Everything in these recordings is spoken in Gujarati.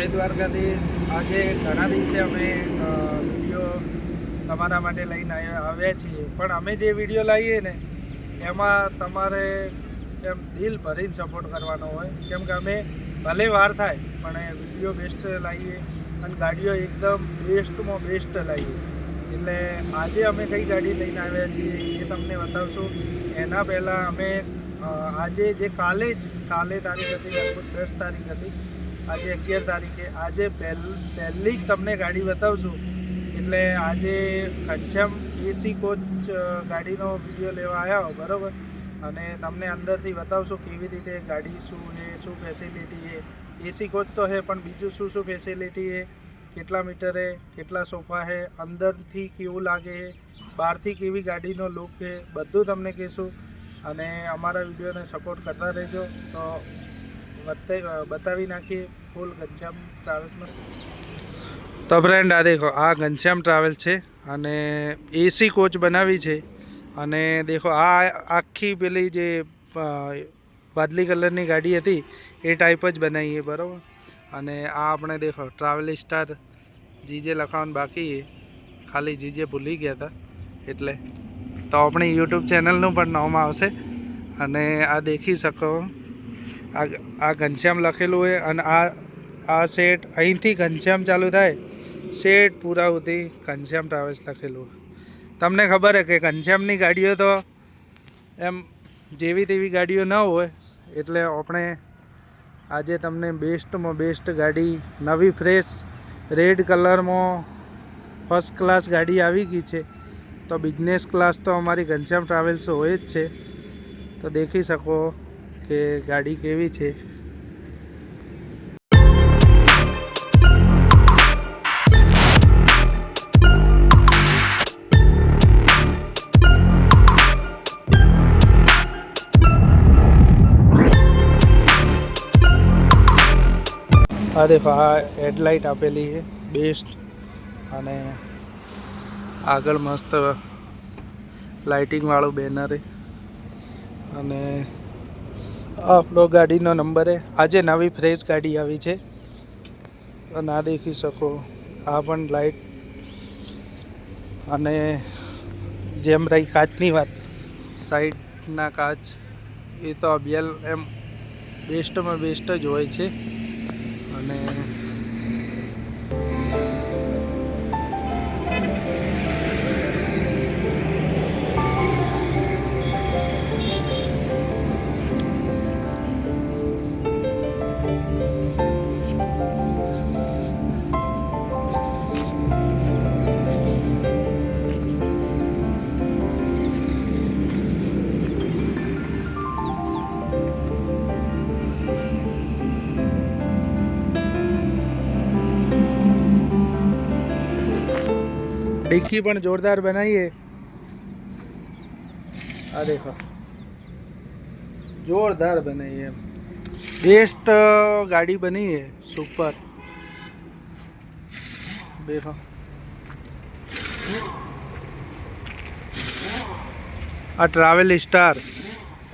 જય દ્વારકાધીશ। આજે ઘણા દિવસે અમે વિડીયો તમારા માટે લઈને આવ્યા છીએ, પણ અમે જે વિડીયો લાવીએ ને એમાં તમારે એમ દિલ ભરીને સપોર્ટ કરવાનો હોય, કેમ કે અમે ભલે વાર થાય પણ વિડીયો બેસ્ટ લાવીએ અને ગાડીઓ એકદમ બેસ્ટમાં બેસ્ટ લાવીએ। એટલે આજે અમે કઈ ગાડી લઈને આવ્યા છીએ એ તમને બતાવશું। એના પહેલાં અમે આજે જે કાલે તારીખ હતી, લગભગ 10 તારીખ હતી, આજે 11 તારીખે, આજે પહેલી જ તમને ગાડી બતાવશું। એટલે આજે ઘનશ્યામ એસી કોચ ગાડીનો વિડીયો લેવા આવ્યા હો, બરાબર। અને તમને અંદરથી બતાવશું કેવી રીતે ગાડી શું છે, શું ફેસિલિટી છે। એસી કોચ તો છે પણ બીજું શું ફેસિલિટી છે, કેટલા મીટર છે, કેટલા સોફા છે, અંદરથી કેવું લાગે છે, બહારથી કેવી ગાડીનો લુક છે, બધું તમને કહીશું। અને અમારા વિડીયોને સપોર્ટ કરતા રહેજો। તો बतावी नाखिए फूल घनश्याम ट्रावेल्स में। तो फ्रेंड आ देखो, आ घनश्याम ट्रावेल है अने एसी कोच बनावी है। अने देखो आ आखी पेली जे वादली कलर की गाड़ी थी ए टाइप ज बनाई है, बराबर। अने आ आपने देखो ट्रावेल स्टार जीजे लखावन बाकी है, खाली जीजे भूली गया था एटले तो अपनी यूट्यूब चैनल पण नाम आवशे। अने आ देखी सको आ घनश्याम लखेलू है। अने आ सेट अहींथी घनश्याम चालू थाय, सेट पूरा होती घनश्याम ट्रावेल्स लखेलू है। तमने खबर है कि घनश्यामनी गाड़ीओ तो एम जेवी तेवी गाड़ीओ न होय, एटले आपणे आजे तमने बेस्ट में बेस्ट गाड़ी नवी फ्रेश रेड कलर में फर्स्ट क्लास गाड़ी आवी गई है। तो बिजनेस क्लास तो अमारी घनश्याम ट्रावेल्स होय ज छे। तो देखी सको कि गाड़ी केवी छे। आ देखो आ हेडलाइट आपेली है बेस्ट, अने आगळ मस्त लाइटिंग वाळो बेनर है। अने आपनो गाड़ीनो नंबर है। आज नवी फ्रेश गाड़ी आई है। अने आ देखी सको आ पण लाइट, अने जेम रही काचनी बात, साइडना काच ये तो अबियल एम बेस्ट में बेस्ट ज होय छे। अने डिक्की पण जोरदार बनाई है। आ देखो जोरदार बनाई है, बेस्ट गाड़ी बनी है, सुपर। देखो आ ट्रावेल स्टार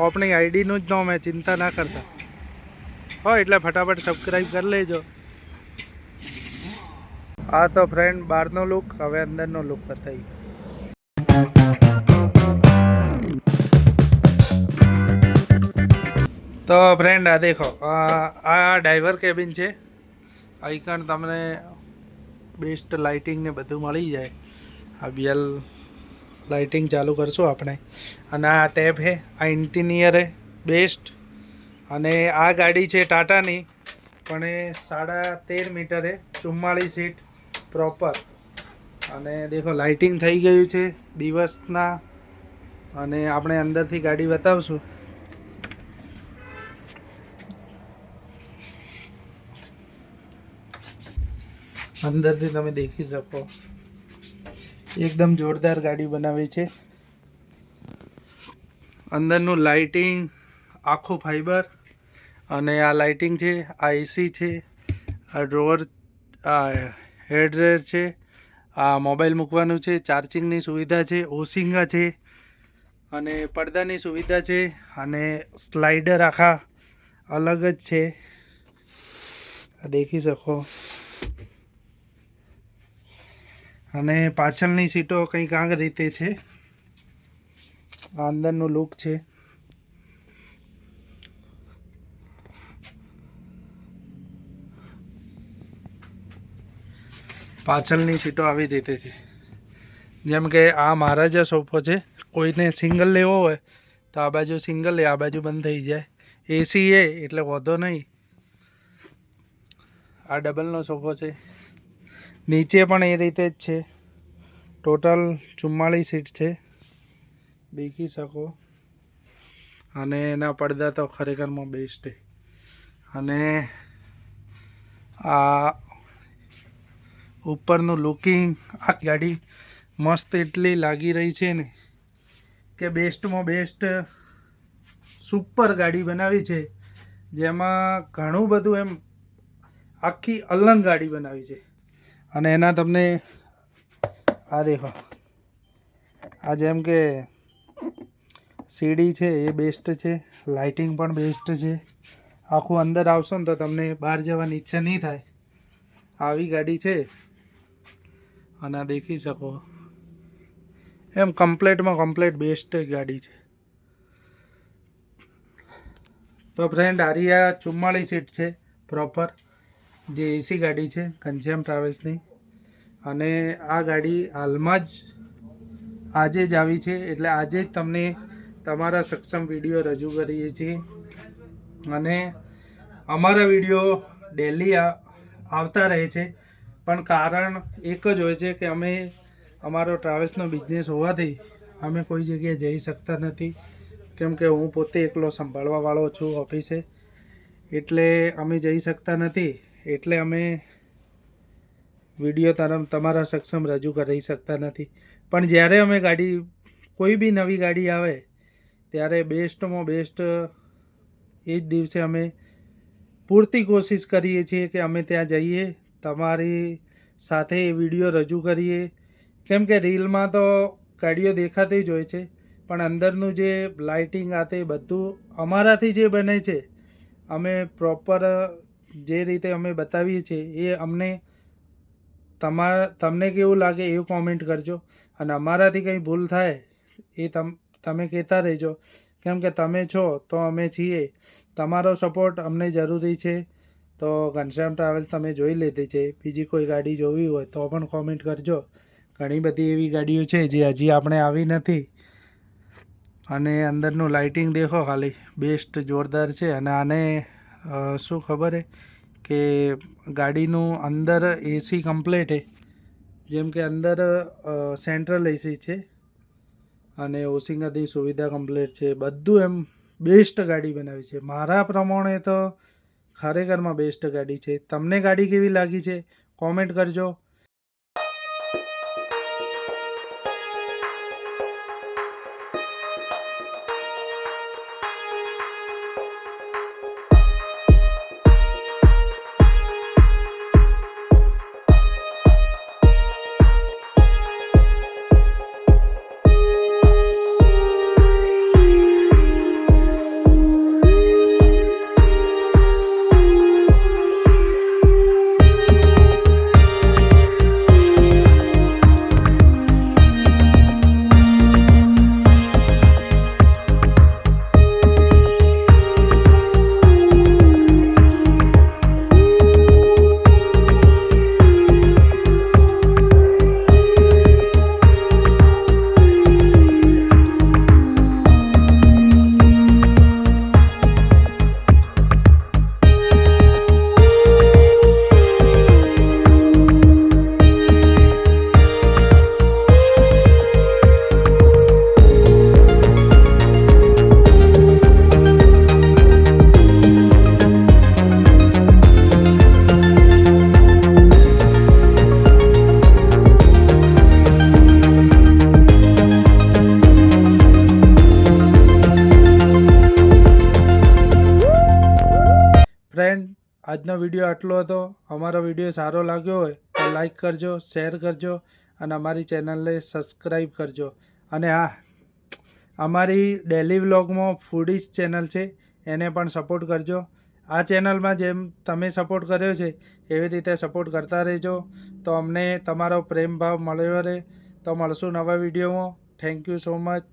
अपनी आईडी नु ज नाम है, चिंता ना करता हो, एटले फटाफट सब्सक्राइब कर लेजो। आ तो फ्रेंड बार नो लुक, हवे अंदर नो लुक बताई। तो फ्रेंड आ देखो आ ड्राइवर केबिन है। आईकन तमने बेस्ट लाइटिंग ने बधु मळी जाए। आ बियल लाइटिंग चालू करशो आपणे। अने आ टैब है, आ इंटीरियर है बेस्ट। अने आ गाड़ी है टाटा नी, पण 13.5 मीटर है, 44 सीट प्रॉपर। अने देखो लाइटिंग थई गई है दिवसना। अने आपणे अंदर थी गाड़ी बतावशुं। अंदर थी तमे देखी सको, एकदम जोरदार गाड़ी बनावी छे। अंदरनु लाइटिंग आखो फाइबर, अने आ लाइटिंग छे, आ एसी छे, आ ड्रोवर, आ हेडरेर छे, आ मोबाइल मूकवानुं छे, चार्जिंगनी सुविधा छे, ओसिंगा छे, अने પડદાની सुविधा छे, अने स्लाइडर आखा अलग ज छे। આ દેખી શકો. અને પાછળની સીટો કંઈક આ રીતે છે. આ અંદરનું લુક છે. પાછળની સીટો આવી રીતે છે. જેમ કે આ મહારાજા સોફો છે. કોઈને સિંગલ લેવો હોય તો આ બાજુ સિંગલ લે, આ બાજુ બંધ થઈ જાય. એસી એ એટલે વાંધો નહીં. આ ડબલનો સોફો છે. નીચે પણ એ રીતે જ છે. ટોટલ 44 સીટ છે, દેખી શકો. અને એના પડદા તો ખરેખરમાં બેસ્ટ છે. અને આ ઉપરનું લુકિંગ, આ ગાડી મસ્ત એટલી લાગી રહી છે ને કે બેસ્ટમાં બેસ્ટ સુપર ગાડી બનાવી છે. જેમાં ઘણું બધું એમ આખી અલગ ગાડી બનાવી છે. અને એના તમને આ દેખો, આ જેમ કે સીડી છે એ બેસ્ટ છે, લાઇટિંગ પણ બેસ્ટ છે. આખું અંદર આવશો ને તો તમને બહાર જવાની ઈચ્છા નહીં થાય, આવી ગાડી છે. અને દેખી શકો એમ કમ્પ્લેટમાં કમ્પ્લેટ બેસ્ટ ગાડી છે. તો ફ્રેન્ડ આરી આ 44 સીટ છે પ્રોપર, જે એસી ગાડી છે ઘનશ્યામ ટ્રાવેલ્સની. અને આ ગાડી હાલમાં જ આજે જ આવી છે, એટલે આજે જ તમને તમારા સક્ષમ વિડીયો રજૂ કરીએ છીએ. અને અમારા વિડીયો ડેલી આવતા રહે છે, પણ કારણ એક જ હોય છે કે અમે અમારો ટ્રાવેલ્સનો બિઝનેસ હોવાથી અમે કોઈ જગ્યાએ જઈ શકતા નથી. કેમ કે હું પોતે એકલો સંભાળવાવાળો છું ઓફિસે, એટલે અમે જઈ શકતા નથી. એટલે અમે વિડીયો તમારા સક્ષમ રજૂ કરી શકતા નથી. પણ જ્યારે અમે ગાડી, કોઈ બી નવી ગાડી આવે ત્યારે બેસ્ટમાં બેસ્ટ એ જ દિવસે અમે પૂરતી કોશિશ કરીએ છીએ કે અમે ત્યાં જઈએ, તમારી સાથે એ વિડીયો રજૂ કરીએ. કેમ કે રીલમાં તો ગાડીઓ દેખાતી જ હોય છે, પણ અંદરનું જે લાઇટિંગ આ તે બધું અમારાથી જે બને છે, અમે પ્રોપર જે રીતે અમે બતાવીએ છીએ એ અમને તમને કેવું લાગે એવું કોમેન્ટ કરજો. અને અમારાથી કંઈ ભૂલ થાય એ તમે કહેતા રહેજો. કેમ કે તમે છો તો અમે છીએ. તમારો સપોર્ટ અમને જરૂરી છે. તો ઘનશ્યામ ટ્રાવેલ્સ તમે જોઈ લીધી છે, બીજી કોઈ ગાડી જોવી હોય તો પણ કોમેન્ટ કરજો. ઘણી બધી એવી ગાડીઓ છે જે હજી આપણે આવી નથી. અને અંદરનું લાઇટિંગ દેખો ખાલી, બેસ્ટ જોરદાર છે. અને આને શું ખબર છે કે ગાડીનું અંદર એસી કમ્પ્લેટ છે. જેમ કે અંદર સેન્ટ્રલ એસી છે અને વોશિંગની સુવિધા કમ્પ્લેટ છે. બધું એમ બેસ્ટ ગાડી બનાવી છે. મારા પ્રમાણે તો ખરેખરમાં બેસ્ટ ગાડી છે. તમને ગાડી કેવી લાગી છે કોમેન્ટ કરજો. ફ્રેન્ડ, આજનો વિડીયો આટલો હતો. અમારો વિડીયો સારો લાગ્યો હોય તો લાઈક કરજો, શેર કરજો અને અમારી ચેનલને સબસ્ક્રાઈબ કરજો. અને હા, અમારી ડેલી વ્લોગમાં ફૂડીઝ ચેનલ છે, એને પણ સપોર્ટ કરજો. આ ચેનલમાં જેમ તમે સપોર્ટ કર્યો છે એવી રીતે સપોર્ટ કરતા રહેજો, તો અમને તમારો પ્રેમ ભાવ મળ્યો રહે. તો મળશું નવા વિડીયોમાં. Thank you so much.